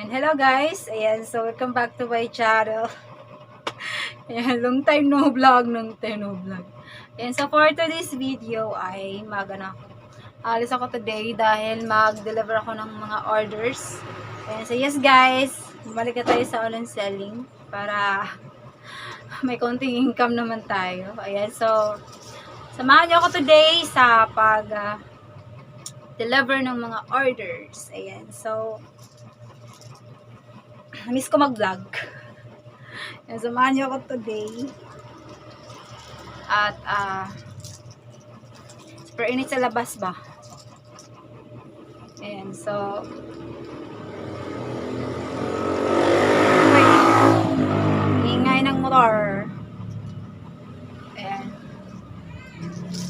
Ayan, hello guys. Ayan, so welcome back to my channel. Ayan, long time no vlog. Ayan, so for today's video ay alis ako today dahil mag-deliver ako ng mga orders. Ayan, so yes guys, bumalik na tayo sa online selling para may konting income naman tayo. Ayan, so samahan niyo ako today sa deliver ng mga orders. Ayan, so miss ko mag-vlog. Ayan, samahan niyo ako today. At super init sa labas ba? Ayan, so ingay ng motor. Ayan.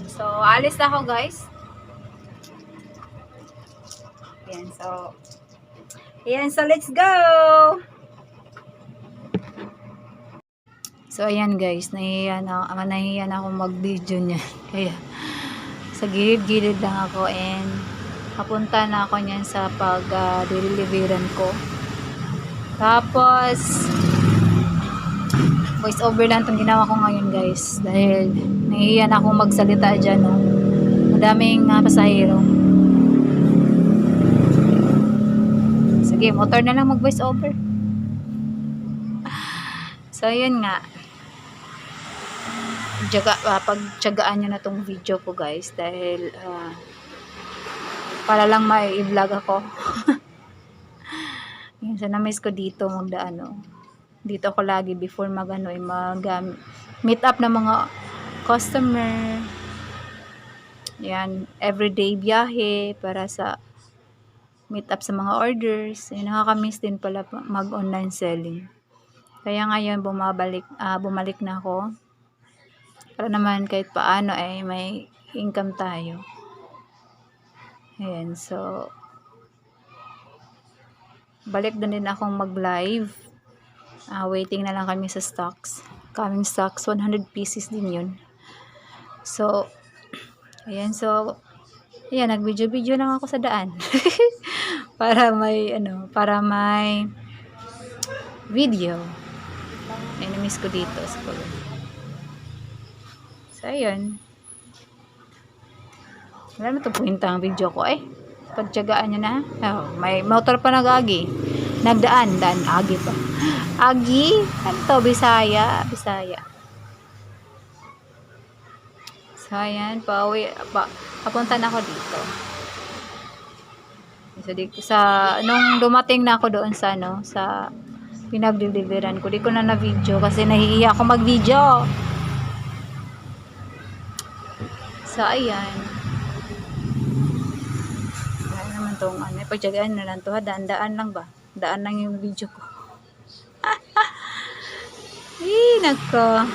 So, alis na ako guys. Ayan, so let's go! So, ayan guys, nahihiya na ako mag-video niya. Kaya, sa gilid-gilid lang ako and papunta na ako niyan sa pag-deliveran ko. Tapos, voice over lang itong ginawa ko ngayon guys. Dahil, nahihiya na akong magsalita dyan. No? Madaming pasahero. Sige, motor na lang mag-voice over. So, yun nga. Pagtyagaan nyo na tong video ko guys. Dahil, para lang may i-vlog ako. Yun, so na-miss ko dito dito ako lagi before meet up ng mga customer. Yan, everyday biyahe para sa meet up sa mga orders. Yun, nakaka-miss din pala mag-online selling. Kaya ngayon bumalik na ako. Para naman kahit paano ay may income tayo. Ayan, so balik na din akong mag-live. Waiting na lang kami sa stocks. Coming stocks, 100 pieces din yun. So, ayan, nag-video lang ako sa daan. para may video. Ay, na-miss ko dito sa So, ayun. Wala na ito puwinta ang video ko pagtyagaan nyo na. Oh, may motor pa nag-agi. Nagdaan. Agi pa. Agi? Ano to? Bisaya. So, ayan. Papunta na ako dito. So, nung dumating na ako doon sa pinag-deliveran ko, di ko na video kasi nahihiya ako mag-video. So, ayan. Wala naman itong pagtyagaan na lang ito. Daan lang ba? Daan lang yung video ko. Nako.